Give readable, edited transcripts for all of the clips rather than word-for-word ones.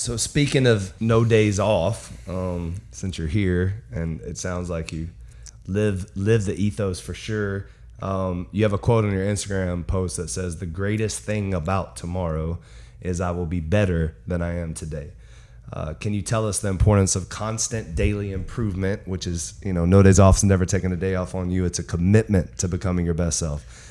So speaking of no days off, since you're here and it sounds like you live the ethos for sure. You have a quote on your Instagram post that says, "The greatest thing about tomorrow is I will be better than I am today." Can you tell us the importance of constant daily improvement, which is, no days off is never taking a day off on you. It's a commitment to becoming your best self.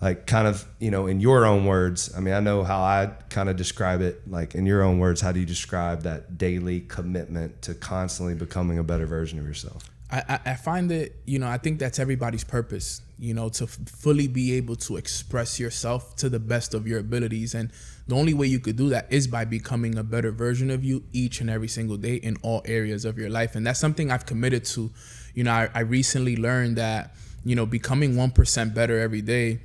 Like kind of, in your own words, I mean, I know how I kind of describe it. Like in your own words, how do you describe that daily commitment to constantly becoming a better version of yourself? I find that, I think that's everybody's purpose, to fully be able to express yourself to the best of your abilities. And the only way you could do that is by becoming a better version of you each and every single day in all areas of your life. And that's something I've committed to. I recently learned that, becoming 1% better every day.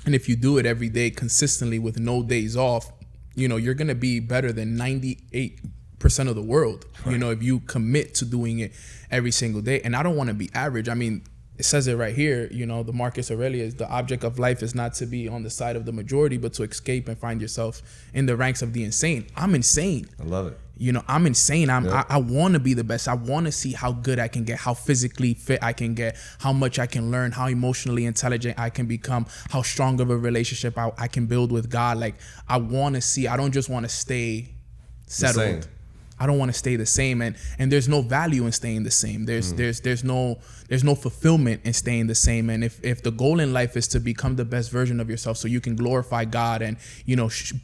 And if you do it every day consistently with no days off, you're going to be better than 98% of the world, right. If you commit to doing it every single day. And I don't want to be average. I mean, it says it right here, the Marcus Aurelius, the object of life is not to be on the side of the majority, but to escape and find yourself in the ranks of the insane. I'm insane. I love it. I'm insane. I want to be the best. I want to see how good I can get, how physically fit I can get, how much I can learn, how emotionally intelligent I can become, how strong of a relationship I can build with God. Like, I want to see, I don't just want to stay settled. I don't want to stay the same, and there's no value in staying the same. There's no fulfillment in staying the same. And if the goal in life is to become the best version of yourself, so you can glorify God and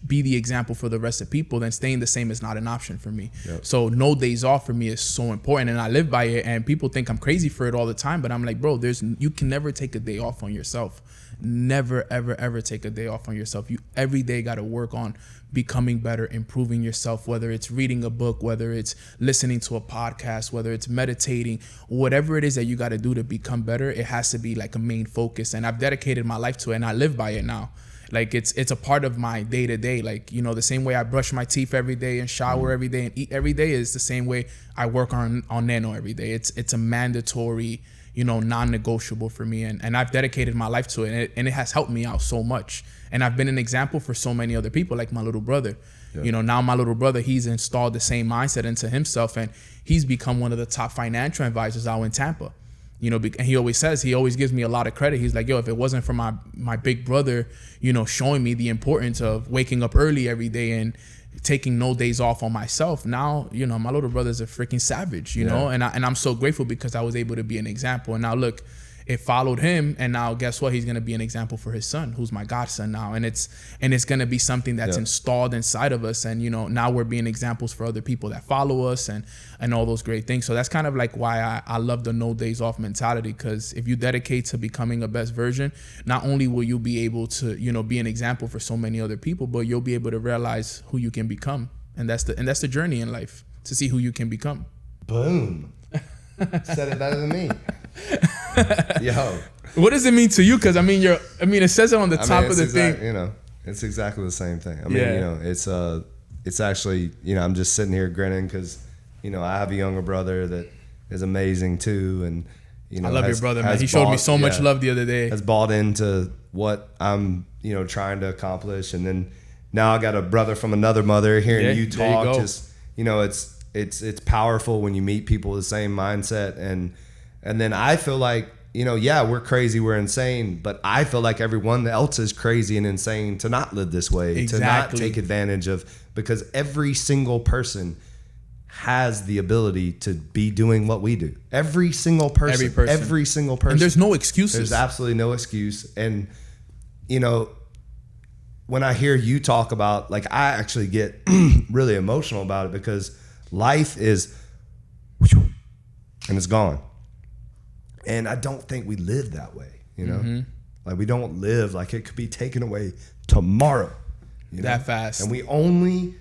be the example for the rest of people, then staying the same is not an option for me. Yep. So no days off for me is so important, and I live by it. And people think I'm crazy for it all the time, but I'm like, bro, you can never take a day off on yourself. Never, ever, ever take a day off on yourself. You every day got to work on becoming better, improving yourself, whether it's reading a book, whether it's listening to a podcast, whether it's meditating, whatever it is that you got to do to become better, it has to be like a main focus. And I've dedicated my life to it, and I live by it now. Like it's a part of my day to day. Like, the same way I brush my teeth every day and shower every day and eat every day is the same way I work on Neno every day. It's a mandatory, non-negotiable for me. And I've dedicated my life to it, and it has helped me out so much. And I've been an example for so many other people, like my little brother. Yeah. Now my little brother, he's installed the same mindset into himself, and he's become one of the top financial advisors out in Tampa. And he always gives me a lot of credit. He's like, yo, if it wasn't for my big brother, showing me the importance of waking up early every day and taking no days off on myself, now, my little brother's a freaking savage, know, and I'm so grateful because I was able to be an example. And now look, it followed him, and now guess what? He's going to be an example for his son, who's my godson now. And it's going to be something that's installed inside of us. And, now we're being examples for other people that follow us and all those great things. So that's kind of like why I love the no days off mentality, because if you dedicate to becoming a best version, not only will you be able to, be an example for so many other people, but you'll be able to realize who you can become. And that's the journey in life, to see who you can become. Boom. Said it better than me. Yo, what does it mean to you? Because it says it on the top of the thing. It's exactly the same thing. It's actually, I'm just sitting here grinning because, I have a younger brother that is amazing too, and I love your brother, man. He showed me so much love the other day. Has bought into what I'm, trying to accomplish, and then now I got a brother from another mother hearing you talk. Just, it's powerful when you meet people with the same mindset. And then I feel like, we're crazy, we're insane, but I feel like everyone else is crazy and insane to not live this way, exactly. To not take advantage of, because every single person has the ability to be doing what we do. Every single person. And there's no excuses. There's absolutely no excuse. And, when I hear you talk about, like, I actually get really emotional about it, because life is, and it's gone. And I don't think we live that way, Mm-hmm. Like, we don't live like it could be taken away tomorrow. That fast. And we only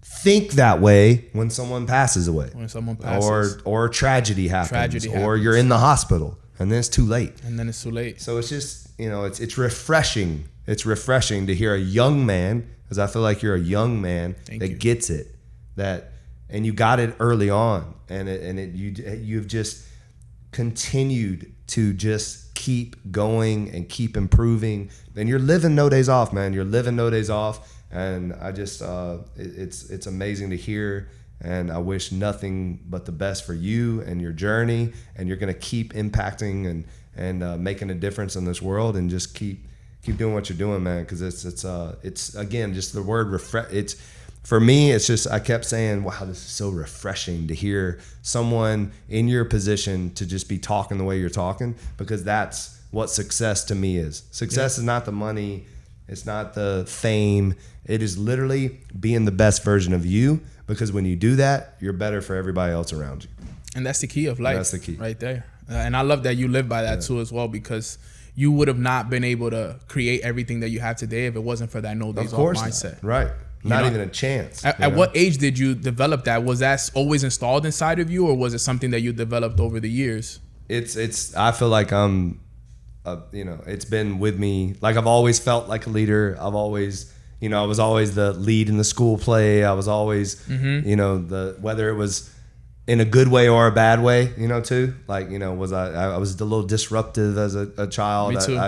think that way when someone passes away. When someone passes. Or tragedy happens. Or you're in the hospital, and then it's too late. So it's just, it's refreshing. It's refreshing to hear a young man, because I feel like you're a young man that gets it, and you got it early on, you've just continued to just keep going and keep improving. And you're living no days off, man. You're living no days off. And I just, it's amazing to hear. And I wish nothing but the best for you and your journey. And you're going to keep impacting and making a difference in this world, and just keep doing what you're doing, man. Because it's again, just the word it's, for me, it's just, I kept saying, wow, this is so refreshing to hear someone in your position to just be talking the way you're talking, because that's what success to me is. Success is not the money. It's not the fame. It is literally being the best version of you, because when you do that, you're better for everybody else around you. And that's the key of life. That's the key. Right there. And I love that you live by that too as well, because you would have not been able to create everything that you have today if it wasn't for that no days off mindset. Right. Not even a chance. At what age did you develop that? Was that always installed inside of you, or was it something that you developed over the years? I feel like I'm, it's been with me. Like, I've always felt like a leader. I've always, I was always the lead in the school play. I was always, whether it was in a good way or a bad way, too. Like, I was a little disruptive as a child. Me too.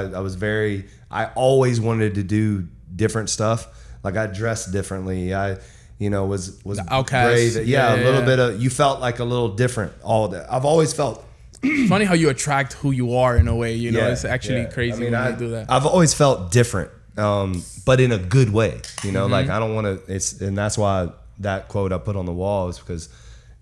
I always wanted to do different stuff. Like, I dressed differently. I, was outcast. Brave. Yeah, a little bit of, you felt like a little different. All that. I've always felt. It's funny how you attract who you are in a way. It's actually crazy when you do that. I've always felt different, but in a good way. Like, I don't want to. And that's why that quote I put on the wall is because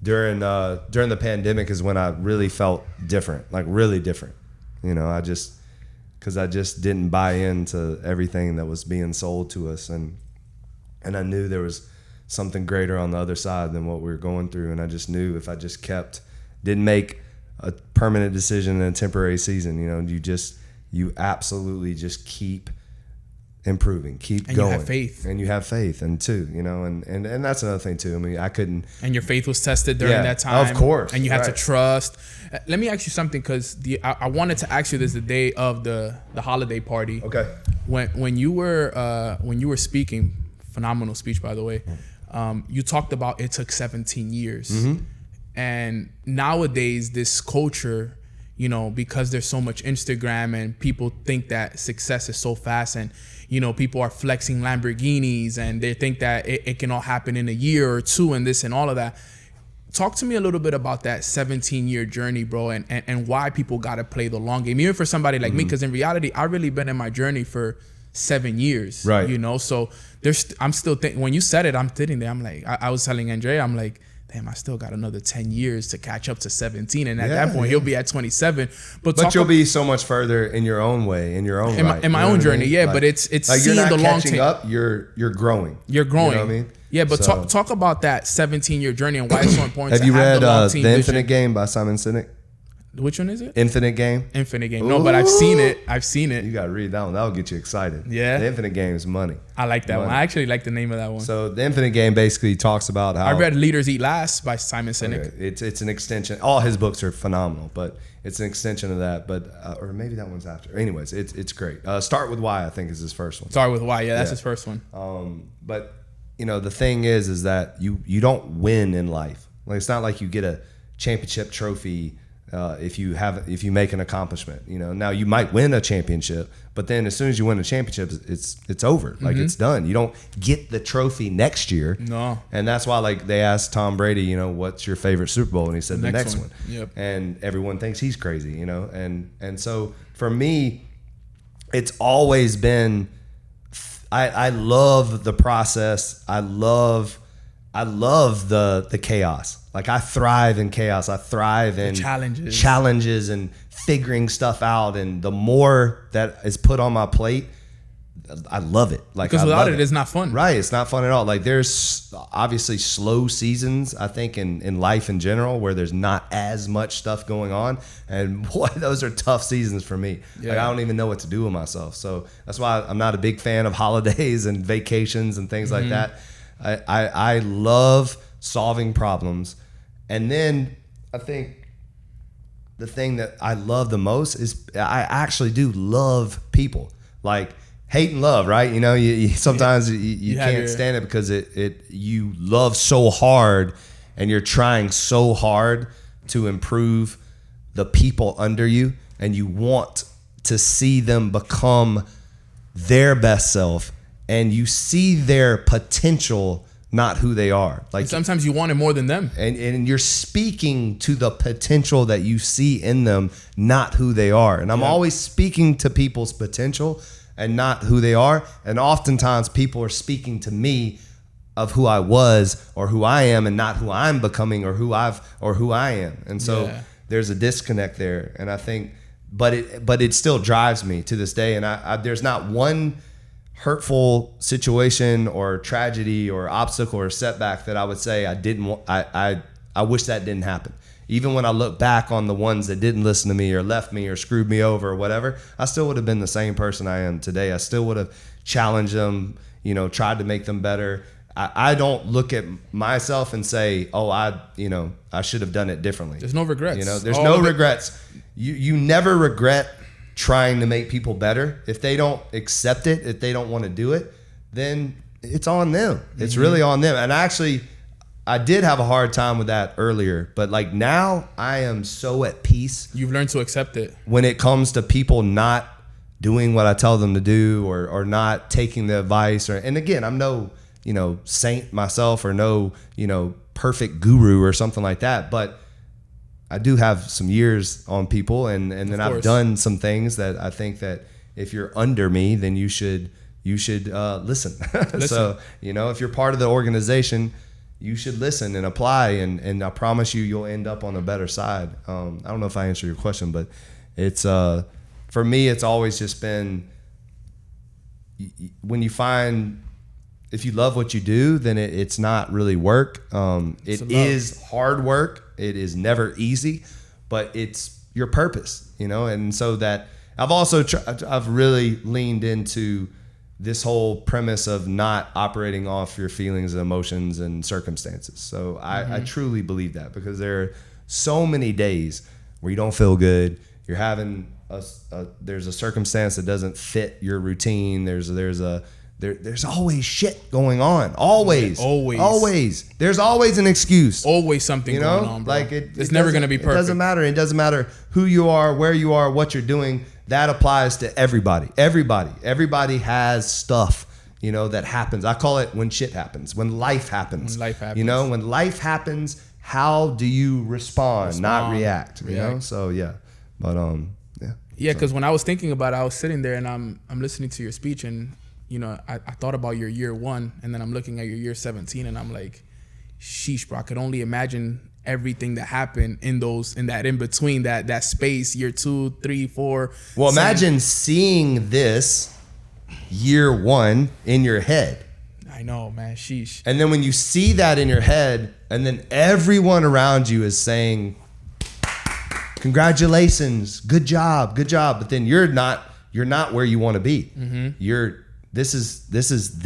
during the pandemic is when I really felt different, like really different. Because I just didn't buy into everything that was being sold to us, and I knew there was something greater on the other side than what we were going through. And I just knew if I just didn't make a permanent decision in a temporary season, you absolutely just keep improving, keep going. And you have faith. And too, and that's another thing too. I mean, I couldn't. And your faith was tested during that time. Of course. And you had to trust. Let me ask you something, because I wanted to ask you this the day of the holiday party. Okay. When you were speaking, phenomenal speech, by the way. You talked about it took 17 years. Mm-hmm. And nowadays, this culture, because there's so much Instagram and people think that success is so fast, and, people are flexing Lamborghinis and they think that it can all happen in a year or two and this and all of that. Talk to me a little bit about that 17-year journey, bro, and why people got to play the long game, even for somebody like me, because in reality, I've really been in my journey for 7 years, right? So I'm still thinking, when you said it, I'm sitting there, I'm like, I was telling Andre, I'm like, damn, I still got another 10 years to catch up to 17. And at that point, he'll be at 27. But you'll be so much further in your own way, in your own right. In my own journey, but it's like, seeing the long you're not catching up, you're growing. You're growing. You know what I mean? Yeah, but talk about that 17-year journey and why it's so important. Have you read The Infinite Game by Simon Sinek? Which one is it? Infinite Game. Ooh. No, but I've seen it. You got to read that one. That'll get you excited. Yeah. The Infinite Game is money. I like that one. I actually like the name of that one. So The Infinite Game basically talks about how... I read Leaders Eat Last by Simon Sinek. Okay. It's an extension. All his books are phenomenal, but it's an extension of that. But or maybe that one's after. Anyways, it's great. Start With Why, I think, is his first one. Start With Why. Yeah, that's his first one. But, the thing is that you don't win in life. Like, it's not like you get a championship trophy if you make an accomplishment. Now you might win a championship, but then as soon as you win a championship, it's over. Like, it's done. You don't get the trophy next year. No. And that's why, like, they asked Tom Brady, what's your favorite Super Bowl, and he said the next one. Yep. And everyone thinks he's crazy, and so for me, it's always been, I love the process. I love the chaos. Like, I thrive in chaos. I thrive in challenges and figuring stuff out. And the more that is put on my plate, I love it. Like, because without it, it's not fun. Right. It's not fun at all. Like, there's obviously slow seasons, I think, in life in general, where there's not as much stuff going on. And boy, those are tough seasons for me. Yeah. Like, I don't even know what to do with myself. So that's why I'm not a big fan of holidays and vacations and things like that. I love solving problems. And then I think the thing that I love the most is I actually do love people. Like, hate and love, right? You sometimes you can't stand it because you love so hard and you're trying so hard to improve the people under you, and you want to see them become their best self and you see their potential, not who they are. Like and sometimes you want it more than them. And you're speaking to the potential that you see in them, not who they are. And I'm always speaking to people's potential and not who they are. And oftentimes people are speaking to me of who I was or who I am, and not who I'm becoming or who I am. And so there's a disconnect there. And I think, but it still drives me to this day. And I there's not one hurtful situation or tragedy or obstacle or setback that I would say I didn't want. I wish that didn't happen. Even when I look back on the ones that didn't listen to me or left me or screwed me over or whatever, I still would have been the same person I am today. I still would have challenged them, tried to make them better. I don't look at myself and say, oh, I should have done it differently. There's no regrets. There's no regrets. You never regret trying to make people better. If they don't accept it, if they don't want to do it, then it's on them. It's really on them. And actually, I did have a hard time with that earlier, but like now I am so at peace. You've learned to accept it. When it comes to people not doing what I tell them to do or not taking the advice, and again, I'm no, saint myself or no, perfect guru or something like that, but I do have some years on people, and then I've done some things that I think that if you're under me, then you should listen. So, if you're part of the organization, you should listen and apply, and I promise you'll end up on a better side. I don't know if I answered your question, but it's for me, it's always just been when you find, if you love what you do, then it's not really work. It is hard work. It is never easy, but it's your purpose, And so that I've really leaned into this whole premise of not operating off your feelings and emotions and circumstances. So I truly believe that, because there are so many days where you don't feel good. You're having there's a circumstance that doesn't fit your routine. There's always shit going on. Always. There's always an excuse. Always something going on, bro. Like it's never going to be perfect. It doesn't matter. It doesn't matter who you are, where you are, what you're doing. That applies to everybody. Everybody has stuff, that happens. I call it when shit happens, when life happens. When life happens, how do you respond. Not react. So yeah. But yeah. Yeah, because when I was thinking about it, I was sitting there and I'm listening to your speech, and I thought about your year 1, and then I'm looking at your year 17, and I'm like, sheesh, bro, I could only imagine everything that happened in that in between that space, year 2, 3, 4. Well, imagine seeing this year 1 in your head. I know, man, sheesh. And then when you see that in your head, and then everyone around you is saying, congratulations, good job. But then you're not where you want to be. This is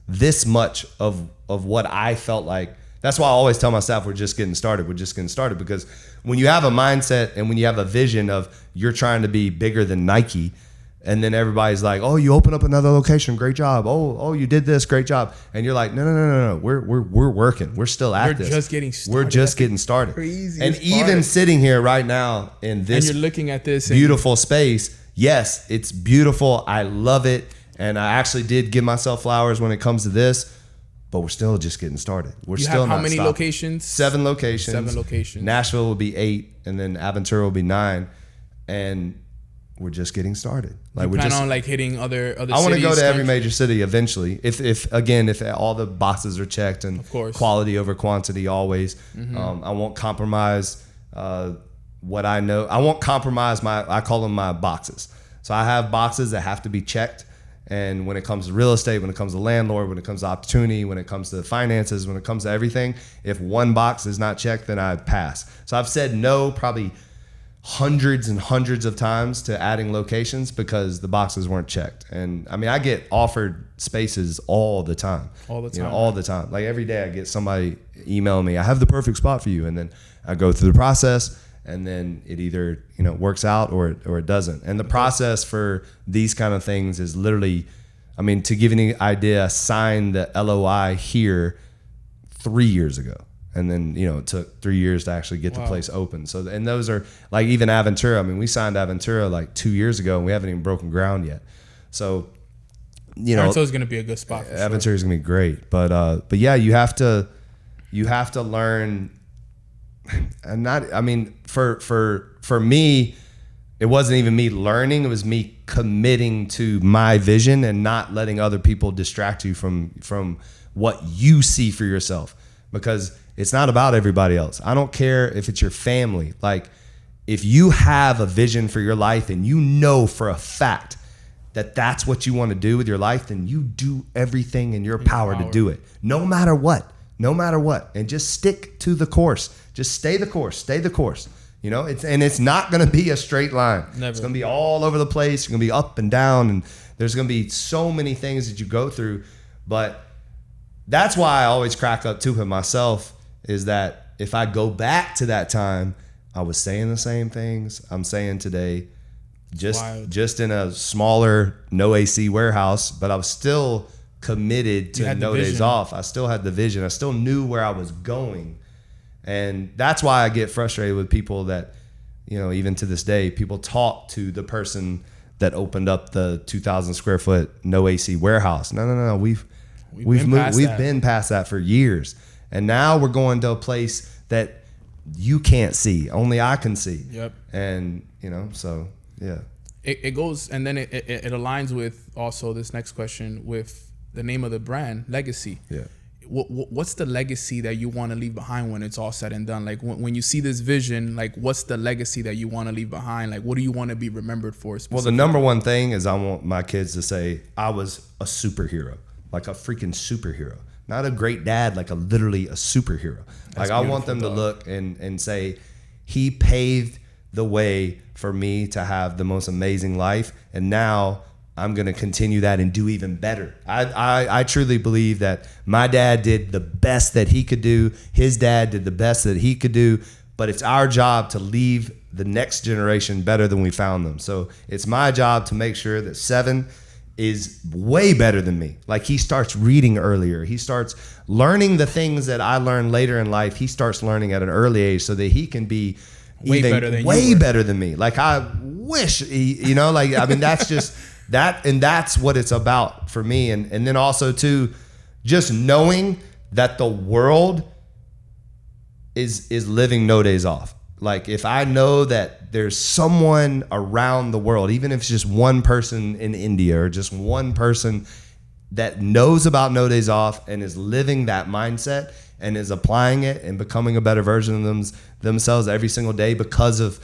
this much of what I felt like. That's why I always tell my staff, we're just getting started, because when you have a mindset and when you have a vision of you're trying to be bigger than Nike, and then everybody's like, oh, you open up another location, great job. Oh, you did this, great job. And you're like, no. We're working. We're still at this. We're just getting started. Crazy. And even sitting here right now in this, and you're looking at this beautiful space. Yes, it's beautiful. I love it. And I actually did give myself flowers when it comes to this, but we're still just getting started. We're still not how many stopping. Locations? 7 locations. 7 locations. Nashville will be 8, and then Aventura will be 9, and we're just getting started. Like we plan on hitting other I want to go to every major city eventually. If all the boxes are checked, and of course, quality over quantity always. I won't compromise what I know. I won't compromise I call them my boxes. So I have boxes that have to be checked. And when it comes to real estate, when it comes to landlord, when it comes to opportunity, when it comes to finances, when it comes to everything, if one box is not checked, then I pass. So I've said no probably hundreds and hundreds of times to adding locations because the boxes weren't checked. And I mean, I get offered spaces all the time. All the time. Like every day I get somebody emailing me, I have the perfect spot for you. And then I go through the process, and then it either works out or it doesn't. And the process for these kind of things is literally, I mean, to give you an idea, I signed the LOI here 3 years ago. And then, it took 3 years to actually get the place open. So, and those are like even Aventura. I mean, we signed Aventura like 2 years ago and we haven't even broken ground yet. So you know, Aventura is going to be a good spot. For Aventura sure. is going to be great. But yeah, you have to learn. And not, I mean, for me, it wasn't even me learning. It was me committing to my vision and not letting other people distract you from what you see for yourself, because it's not about everybody else. I don't care if it's your family. Like, if you have a vision for your life and you know for a fact that that's what you want to do with your life, then you do everything in your power to do it, no matter what, and just stick to the course. Just stay the course. You know, it's not going to be a straight line. Never. It's going to be all over the place. You're going to be up and down, and there's going to be so many things that you go through. But that's why I always crack up to him myself, is that if I go back to that time, I was saying the same things I'm saying today, just in a smaller, no AC warehouse, but I was still committed to no days off. I still had the vision. I still knew where I was going. And that's why I get frustrated with people that, you know, even to this day, people talk to the person that opened up the 2,000 square foot no AC warehouse. No. We've been past that for years. And now we're going to a place that you can't see. Only I can see. Yep. And, you know, so yeah. It goes, and then it aligns with also this next question with the name of the brand, Legacy. Yeah. What's the legacy that you want to leave behind when it's all said and done? Like, when you see this vision, like, what's the legacy that you want to leave behind? Like, what do you want to be remembered for? Well, the number one thing is I want my kids to say I was a superhero, like a freaking superhero, not a great dad, like literally a superhero. Like, I want them to look and say he paved the way for me to have the most amazing life, and now I'm going to continue that and do even better. I truly believe that my dad did the best that he could do. His dad did the best that he could do. But it's our job to leave the next generation better than we found them. So it's my job to make sure that Seven is way better than me. Like, he starts reading earlier. He starts learning the things that I learned later in life. He starts learning at an early age so that he can be way better than me. Like, I wish, you know, like, I mean, that's just... And that's what it's about for me. And then also too, just knowing that the world is living no days off. Like, if I know that there's someone around the world, even if it's just one person in India or just one person that knows about no days off and is living that mindset and is applying it and becoming a better version of themselves every single day because of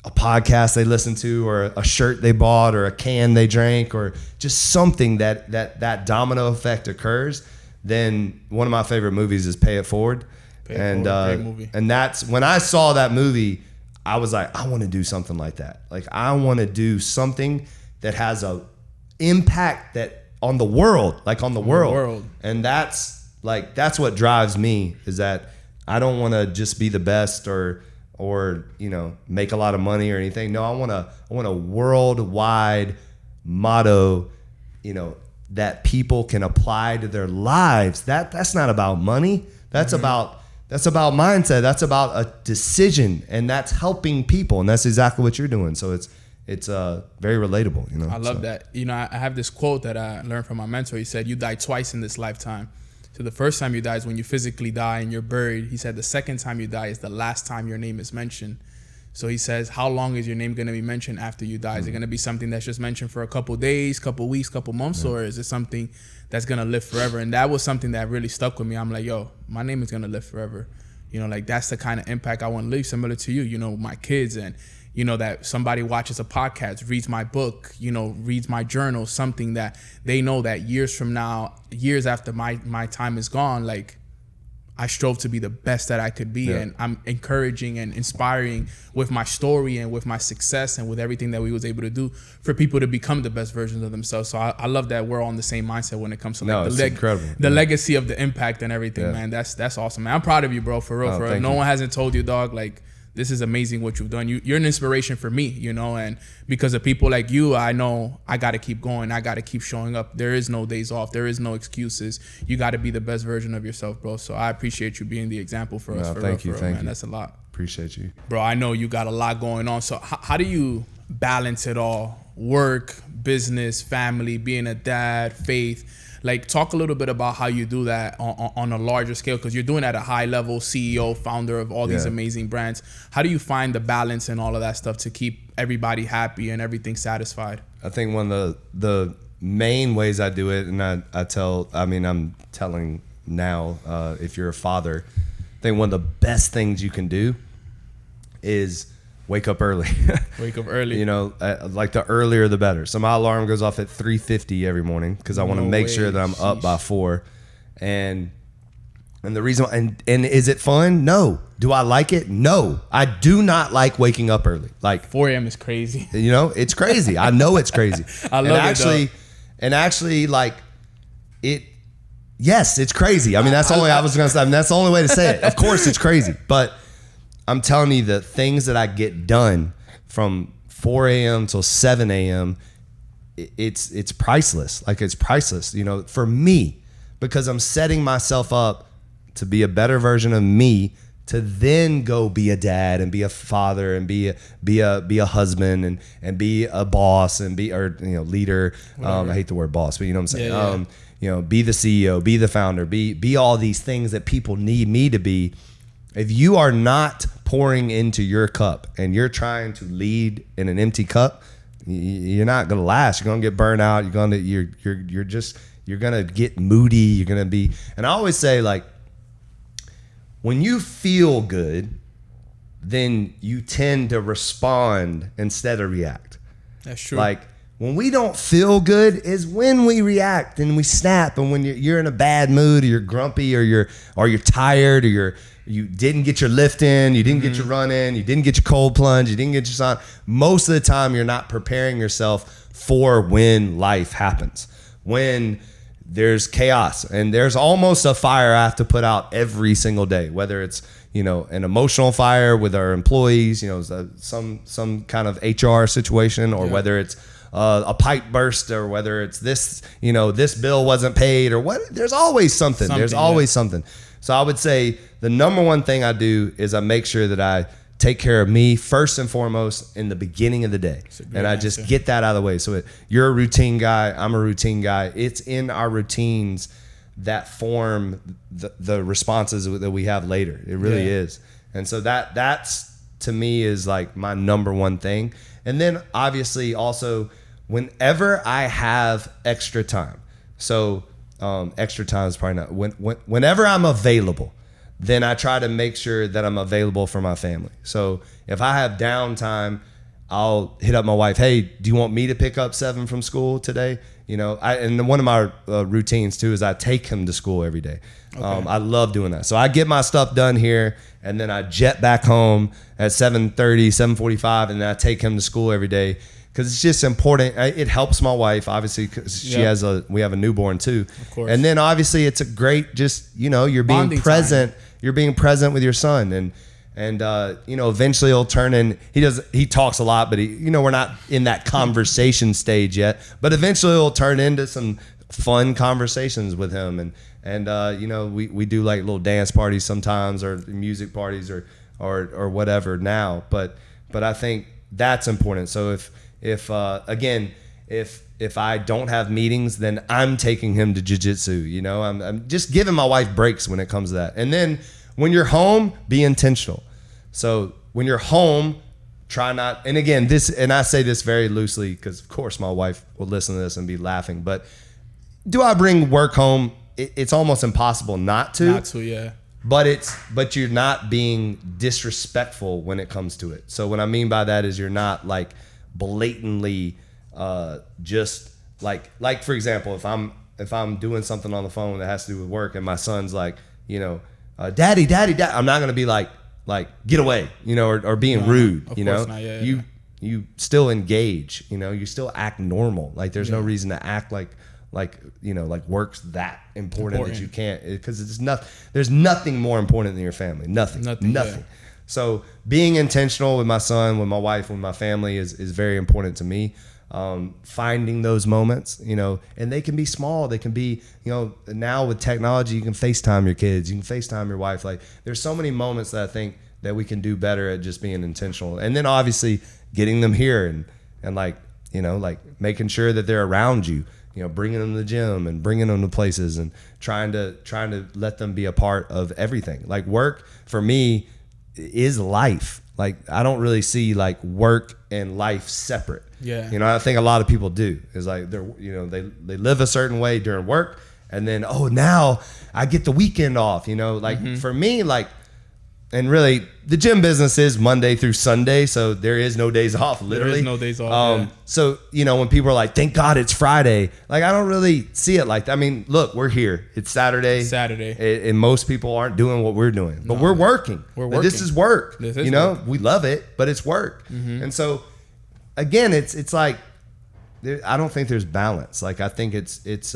a podcast they listened to, or a shirt they bought, or a can they drank, or just something that domino effect occurs, then one of my favorite movies is Pay It Forward. Great movie. And that's when I saw that movie, I was like, I want to do something like that. Like, I want to do something that has a impact on the world. And that's what drives me, is that I don't want to just be the best or you know, make a lot of money or anything. No, I want a worldwide motto, you know, that people can apply to their lives. That's not about money. That's about mindset. That's about a decision, and that's helping people, and that's exactly what you're doing. So it's very relatable, you know. I love that. You know, I have this quote that I learned from my mentor. He said, "You die twice in this lifetime." So the first time you die is when you physically die and you're buried. He said the second time you die is the last time your name is mentioned. So he says, how long is your name going to be mentioned after you die? Is it going to be something that's just mentioned for a couple days, couple weeks, couple months, or is it something that's going to live forever? And that was something that really stuck with me. I'm like, yo, my name is going to live forever. You know, like, that's the kind of impact I want to leave, similar to you, you know, my kids, and you know, that somebody watches a podcast, reads my book, you know, reads my journal, something that they know that years from now, years after my time is gone, like, I strove to be the best that I could be. Yeah. And I'm encouraging and inspiring with my story and with my success and with everything that we was able to do for people to become the best versions of themselves. So I love that we're all on the same mindset when it comes to the legacy of the impact and everything, man. That's awesome, man. I'm proud of you, bro, for real. No one hasn't told you, dog, like, this is amazing what you've done. You're an inspiration for me, you know, and because of people like you, I know I got to keep going. I got to keep showing up. There is no days off. There is no excuses. You got to be the best version of yourself, bro. So I appreciate you being the example for us. Thank you, man. That's a lot. Appreciate you. Bro, I know you got a lot going on. So how do you balance it all work, business, family, being a dad, faith. Like, talk a little bit about how you do that on a larger scale, because you're doing it at a high level, CEO, founder of all these amazing brands. How do you find the balance and all of that stuff to keep everybody happy and everything satisfied? I think one of the main ways I do it, and I'm telling now, if you're a father, I think one of the best things you can do is wake up early. Wake up early. You know, like the earlier the better. So my alarm goes off at 3:50 every morning because I want to make sure that I'm up by 4. And the reason, and is it fun? No. Do I like it? No. I do not like waking up early. Like 4 a.m. is crazy. You know, it's crazy. I know it's crazy. I love it. Actually, like it. Yes, it's crazy. I mean, that's the only that's the only way to say it. Of course, it's crazy, but I'm telling you, the things that I get done from 4 a.m. till 7 a.m., it's priceless. Like, it's priceless, you know, for me, because I'm setting myself up to be a better version of me, to then go be a dad and be a father and be a husband and be a boss and leader. I hate the word boss, but you know what I'm saying? Yeah. You know, be the CEO, be the founder, be all these things that people need me to be. If you are not pouring into your cup and you're trying to lead in an empty cup, you're not gonna last. You're gonna get burned out. You're gonna get moody. You're gonna be. And I always say, like, when you feel good, then you tend to respond instead of react. That's true. Like, when we don't feel good is when we react and we snap, and when you're in a bad mood, or you're grumpy, or you're tired, or you didn't get your lift in, you didn't get your run in, you didn't get your cold plunge, you didn't get your sun. Most of the time, you're not preparing yourself for when life happens, when there's chaos, and there's almost a fire I have to put out every single day, whether it's, you know, an emotional fire with our employees, you know, some kind of HR situation, or whether it's a pipe burst, or whether it's this, you know, this bill wasn't paid, or what. There's always something. There's always something. So I would say the number one thing I do is I make sure that I take care of me first and foremost in the beginning of the day. And I just get that out of the way. So you're a routine guy. I'm a routine guy. It's in our routines that form the responses that we have later. It really is. And so that's, to me, is like my number one thing. And then obviously also, whenever I have extra time, so extra time is probably not, whenever I'm available, then I try to make sure that I'm available for my family. So if I have downtime, I'll hit up my wife. Hey, do you want me to pick up Seven from school today? You know, and one of my routines too is I take him to school every day. Okay. I love doing that. So I get my stuff done here, and then I jet back home at 7:30, 7:45, and then I take him to school every day. Because it's just important. It helps my wife, obviously, because we have a newborn too. Of course. And then obviously it's a great, just, you know, you're being bonding present. Time. You're being present with your son, and you know, eventually he'll turn in. He talks a lot, but you know, we're not in that conversation stage yet. But eventually he'll turn into some fun conversations with him, and you know, we do like little dance parties sometimes, or music parties, or whatever now. But I think that's important. So if I don't have meetings, then I'm taking him to jiu-jitsu. You know, I'm just giving my wife breaks when it comes to that. And then when you're home, be intentional. So when you're home, try not, and again, and I say this very loosely because of course my wife will listen to this and be laughing, but do I bring work home? It's almost impossible not to. Not to, yeah. But you're not being disrespectful when it comes to it. So what I mean by that is you're not like blatantly just like for example, if I'm doing something on the phone that has to do with work and my son's like, you know, daddy, I'm not gonna be like get away, you know, or being rude, you know. Not, you still engage, you know, you still act normal. Like there's no reason to act like you know, like work's that important that you can't, because there's nothing more important than your family. Nothing. Yeah. So being intentional with my son, with my wife, with my family is very important to me. Finding those moments, you know, and they can be small. They can be, you know, now with technology, you can FaceTime your kids, you can FaceTime your wife. Like there's so many moments that I think that we can do better at just being intentional. And then obviously getting them here and like you know, like making sure that they're around you, you know, bringing them to the gym and bringing them to places and trying to let them be a part of everything. Like work for me is life. Like I don't really see like work and life separate. Yeah. You know, I think a lot of people do is like they're, you know, they live a certain way during work and then, oh, now I get the weekend off, you know, like for me, like, and really the gym business is Monday through Sunday. So there is no days off, literally. There is no days off. Yeah. So, you know, when people are like, thank God it's Friday, like, I don't really see it like that. I mean, look, we're here. It's Saturday. And most people aren't doing what we're doing, but we're working. We're working. This is work. You know, work. We love it, but it's work. And so again, it's like, I don't think there's balance. Like, I think it's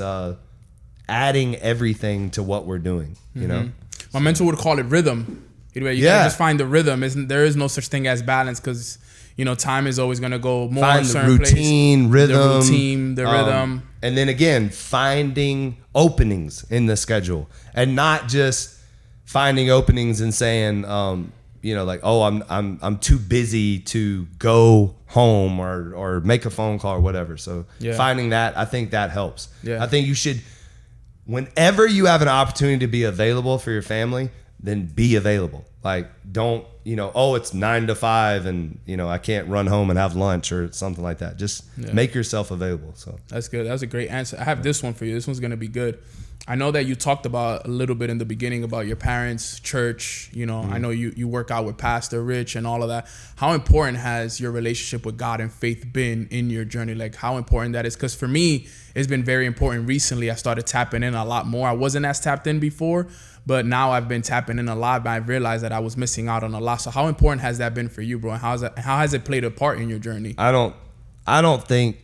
adding everything to what we're doing, you know? My mentor would call it rhythm. You gotta just find the rhythm. There is no such thing as balance because, you know, time is always gonna go more find in a the certain routine, place. rhythm, the routine, the rhythm, and then again finding openings in the schedule, and not just finding openings and saying, you know, like, oh, I'm too busy to go home or make a phone call or whatever. So finding that, I think that helps. I think you should, whenever you have an opportunity to be available for your family, then be available. Like, don't, you know, oh, it's 9 to 5 and, you know, I can't run home and have lunch or something like that. Just make yourself available. So that's good. That was a great answer. I have this one for you. This one's going to be good. I know that you talked about a little bit in the beginning about your parents' church. You know, I know you work out with Pastor Rich and all of that. How important has your relationship with God and faith been in your journey? Like, how important that is? Because for me, it's been very important recently. I started tapping in a lot more. I wasn't as tapped in before, but now I've been tapping in a lot, but I realized that I was missing out on a lot. So how important has that been for you, bro? And how has it played a part in your journey? I don't think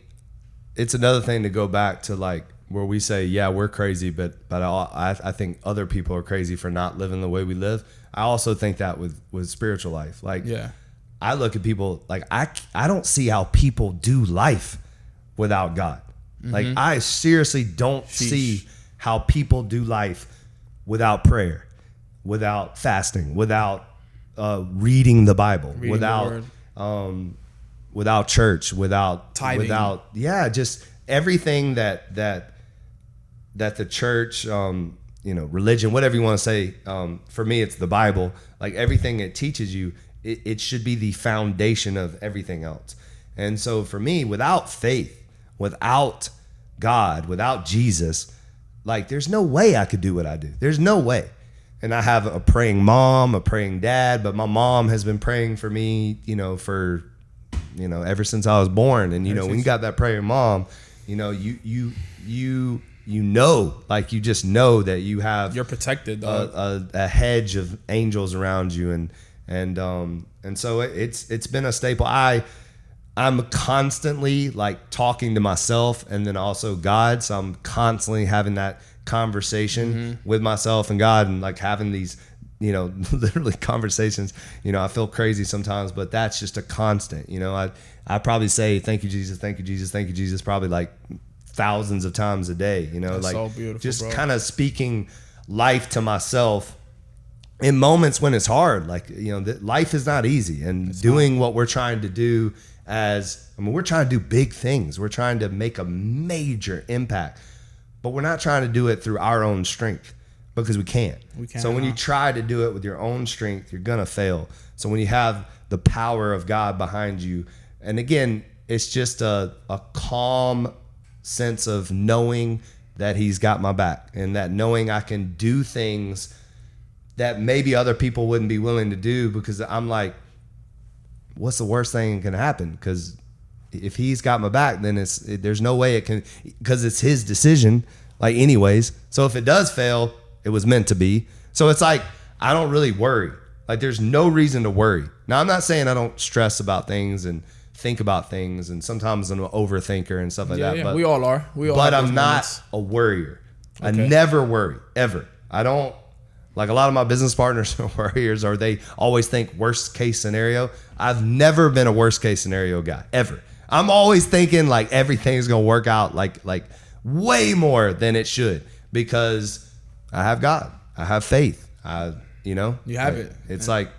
it's another thing to go back to, like, where we say, yeah, we're crazy, but I think other people are crazy for not living the way we live. I also think that with spiritual life. Like, I look at people, like, I don't see how people do life without God. Like, I seriously don't see how people do life without prayer, without fasting, without reading the Bible, without church, without tithing, just everything that the church, you know, religion, whatever you want to say. For me, it's the Bible. Like, everything it teaches you, it should be the foundation of everything else. And so for me, without faith, without God, without Jesus, like, there's no way I could do what I do. There's no way. And I have a praying mom, a praying dad, but my mom has been praying for me, you know, ever since I was born. And, you know, when you got that praying mom, you know, you know, like, you just know that you're protected, a hedge of angels around you. And so it's been a staple. I'm constantly, like, talking to myself and then also God. So I'm constantly having that conversation with myself and God, and, like, having these, you know, literally conversations. You know, I feel crazy sometimes, but that's just a constant. You know, I probably say, thank you, Jesus, thank you, Jesus, thank you, Jesus, probably like thousands of times a day. You know, that's like, so beautiful, just kind of speaking life to myself in moments when it's hard. Like, you know, life is not easy, and it's doing what we're trying to do we're trying to do big things. We're trying to make a major impact, but we're not trying to do it through our own strength, because we can't. So when you try to do it with your own strength, you're going to fail. So when you have the power of God behind you, and again, it's just a calm sense of knowing that he's got my back, and that knowing I can do things that maybe other people wouldn't be willing to do, because I'm like, what's the worst thing that can happen? Because if he's got my back, then there's no way it can, because it's his decision, like, anyways. So if it does fail, it was meant to be. So it's like, I don't really worry. Like, there's no reason to worry. Now, I'm not saying I don't stress about things and think about things, and sometimes I'm an overthinker and stuff like that. But we all are. But I'm not a worrier. Okay. I never worry, ever. I don't. Like, a lot of my business partners are worriers, or they always think worst case scenario. I've never been a worst case scenario guy, ever. I'm always thinking, like, everything's going to work out like way more than it should, because I have God. I have faith. You know? You have it. It's like,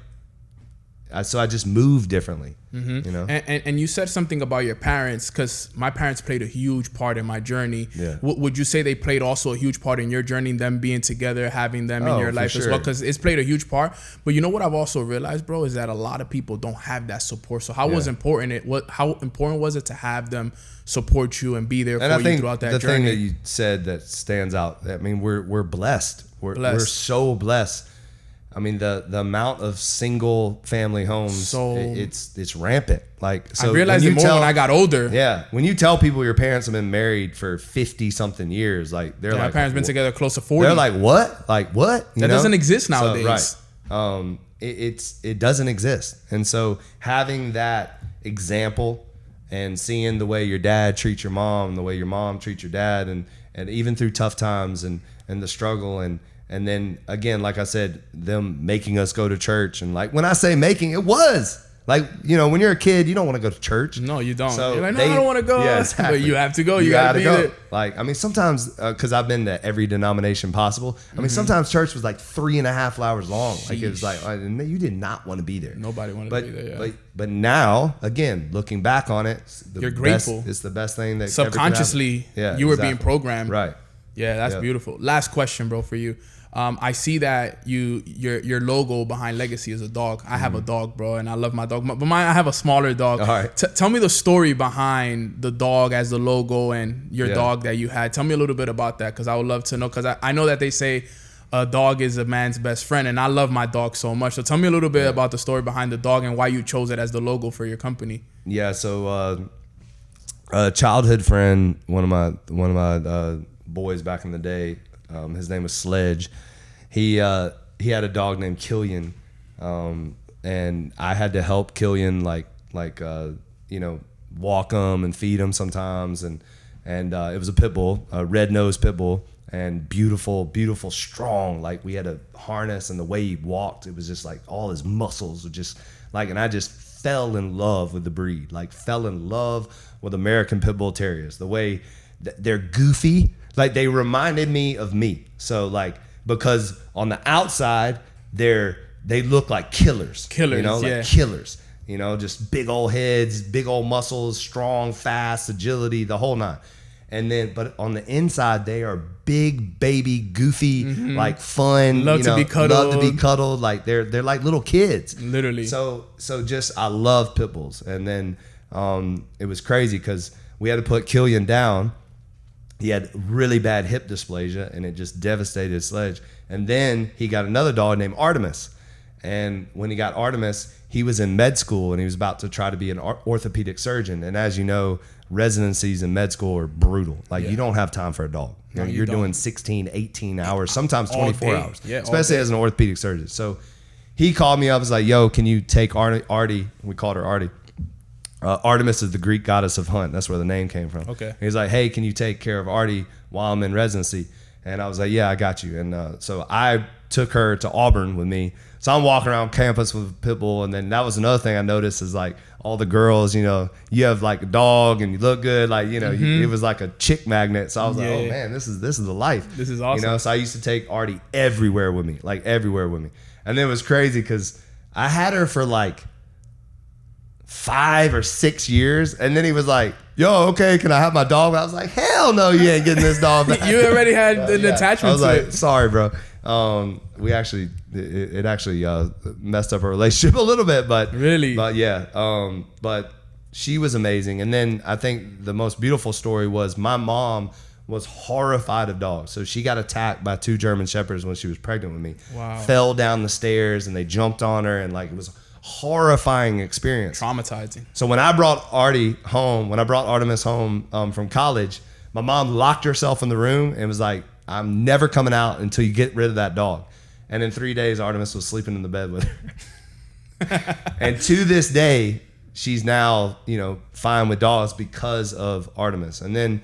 so I just move differently. You know. And you said something about your parents, because my parents played a huge part in my journey. Yeah. Would you say they played also a huge part in your journey, them being together, having them in your life as well? Because it's played a huge part. But you know what I've also realized, bro, is that a lot of people don't have that support. So how important was it to have them support you and be there for you throughout that journey? The thing that you said that stands out, I mean, we're blessed. We're so blessed. I mean, the amount of single family homes, it's rampant. Like, so I realized it more when I got older. Yeah, when you tell people your parents have been married for 50 something years, like they're like, my parents been together close to 40. They're like, what? Like what? That doesn't exist nowadays. So, right. It doesn't exist, and so having that example and seeing the way your dad treats your mom, the way your mom treats your dad, and even through tough times and the struggle and then again, like I said, them making us go to church. And like when I say making, it was like, you know, when you're a kid, you don't want to go to church. No, you don't. So you're like, no, I don't want to go. Yeah, exactly. But you have to go. You gotta go. There. Like, I mean, sometimes, because I've been to every denomination possible. I mean, sometimes church was like 3.5 hours long. Like it was like, you did not want to be there. Nobody wanted to be there. Yeah. But now, again, looking back on it, you're grateful. It's the best thing that subconsciously you were being programmed. Right. Yeah, that's beautiful. Last question, bro, for you. I see that your logo behind Legacy is a dog. I have a dog, bro, and I love my dog. But I have a smaller dog. All right. Tell me the story behind the dog as the logo and your dog that you had. Tell me a little bit about that, because I would love to know. Because I know that they say a dog is a man's best friend, and I love my dog so much. So tell me a little bit about the story behind the dog and why you chose it as the logo for your company. Yeah. So a childhood friend, one of my boys back in the day, his name was Sledge. He had a dog named Killian, and I had to help Killian walk him and feed him sometimes, and it was a Pitbull, a red-nosed Pitbull, and beautiful, strong. Like we had a harness, and the way he walked, it was just like all his muscles were just like, and I just fell in love with the breed, like fell in love with American Pitbull Terriers. The way they're goofy, like they reminded me of me. So like, because on the outside they look like killers, you know, like killers, you know, just big old heads, big old muscles, strong, fast, agility, the whole nine. And then, but on the inside, they are big, baby, goofy, like fun, love to be cuddled. Like they're like little kids, literally. So just I love pit bulls. And then it was crazy because we had to put Killian down. He had really bad hip dysplasia, and it just devastated his Sledge. And then he got another dog named Artemis. And when he got Artemis, he was in med school, and he was about to try to be an orthopedic surgeon. And as you know, residencies in med school are brutal. Like, you don't have time for a dog. You're doing 16, 18 hours, sometimes 24 hours, especially as an orthopedic surgeon. So he called me up and was like, yo, can you take Artie? We called her Artie. Artemis is the Greek goddess of hunt. That's where the name came from. Okay. He's like, hey, can you take care of Artie while I'm in residency? And I was like, yeah, I got you. And so I took her to Auburn with me. So I'm walking around campus with Pitbull. And then that was another thing I noticed is like all the girls, you know, you have like a dog and you look good. Like, you know, it was like a chick magnet. So I was like, oh man, this is the life. This is awesome. You know, so I used to take Artie everywhere with me, like everywhere with me. And it was crazy because I had her for like 5 or 6 years, and then he was like, yo, okay, can I have my dog? I was like, hell no, you ain't getting this dog back. You already had an attachment to I was like, it. sorry, bro. We actually, it actually messed up our relationship a little bit, but really, but yeah, but she was amazing. And then I think the most beautiful story was my mom was horrified of dogs. So she got attacked by 2 German Shepherds when she was pregnant with me. Wow. Fell down the stairs and they jumped on her, and like it was horrifying experience. Traumatizing. So when I brought Artemis home from college, my mom locked herself in the room and was like, I'm never coming out until you get rid of that dog. And in 3 days, Artemis was sleeping in the bed with her. And to this day, she's now, you know, fine with dogs because of Artemis. And then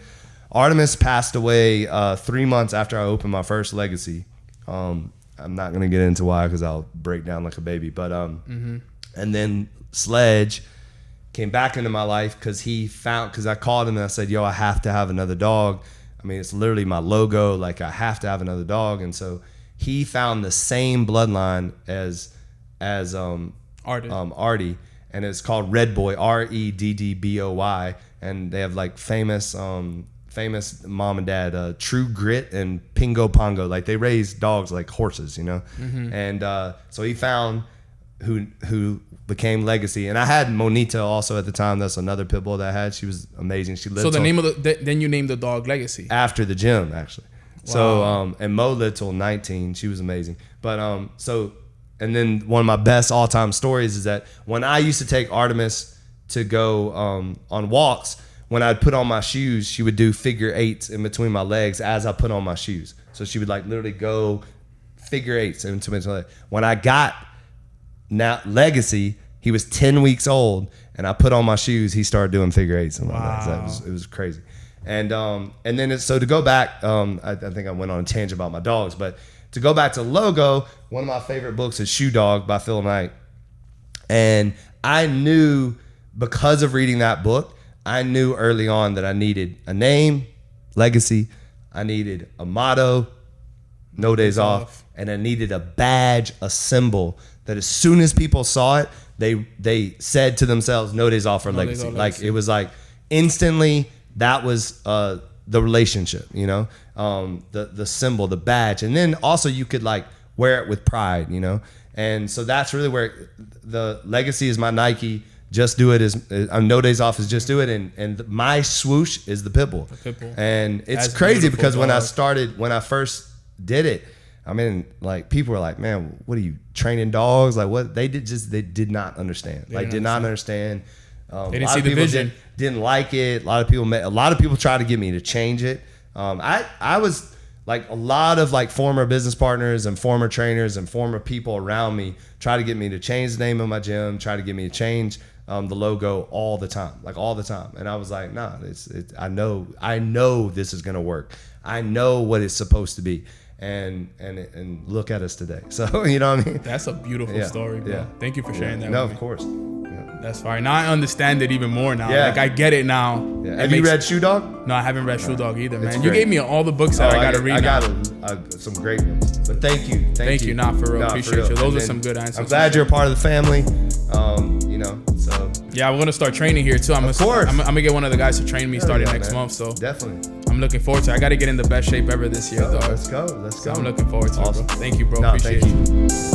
Artemis passed away 3 months after I opened my first Legacy. I'm not going to get into why because I'll break down like a baby. But and then Sledge came back into my life because I called him and I said, yo, I have to have another dog. I mean, it's literally my logo. Like, I have to have another dog. And so he found the same bloodline as Artie, and it's called Red Boy, Reddboy, and they have like famous mom and dad, True Grit and Pingo Pongo. Like they raise dogs like horses, you know. And so he found who became Legacy, and I had Monita also at the time. That's another pit bull that I had. She was amazing. She lived. So the name of then you named the dog Legacy after the gym, actually. Wow. So and Mo lived till 19. She was amazing. But and then one of my best all-time stories is that when I used to take Artemis to go on walks, when I'd put on my shoes, she would do figure eights in between my legs as I put on my shoes. So she would like literally go figure eights in between my legs. When I got Legacy, he was 10 weeks old, and I put on my shoes, he started doing figure eights and wow. It was crazy. And then so to go back, I think I went on a tangent about my dogs, but to go back to logo, one of my favorite books is Shoe Dog by Phil Knight. And I knew, because of reading that book, I knew early on that I needed a name, Legacy. I needed a motto, No Days Off. And I needed a badge, a symbol that as soon as people saw it, they said to themselves, No Days Off or Legacy. Like it was like instantly that was the relationship, you know, the symbol, the badge. And then also you could like wear it with pride, you know. And so that's really where the Legacy is my Nike. Just Do It is No Days Off is Just Do It, and my swoosh is the Pitbull. And it's that's crazy because when I first did it, I mean, like people were like, "Man, what are you training dogs? Like what?" They did not understand. Did not understand. They didn't see the vision. Didn't like it. A lot of people tried to get me to change it. I was like a lot of like former business partners and former trainers and former people around me try to get me to change the name of my gym, try to get me to change the logo all the time. And I was like, nah, I know this is gonna work. I know what it's supposed to be. And look at us today. So you know what I mean? That's a beautiful story, bro. Yeah. Thank you for sharing that. No, with of course. That's fine. Now I understand it even more now. Yeah. Like I get it now. Yeah. Have you read Shoe Dog? No, I haven't read Shoe Dog either, man. You gave me all the books that I got to read. I got some great ones. But thank you. Thank you. Nah, for real. Appreciate you. Those are some good answers. I'm glad you're a part of the family. You know, so. Yeah, we're going to start training here too. Of course. I'm going to get one of the guys to train me starting next month. So definitely. I'm looking forward to it. I got to get in the best shape ever this year, though. Let's go. So I'm looking forward to it, bro. Thank you, bro. Appreciate you.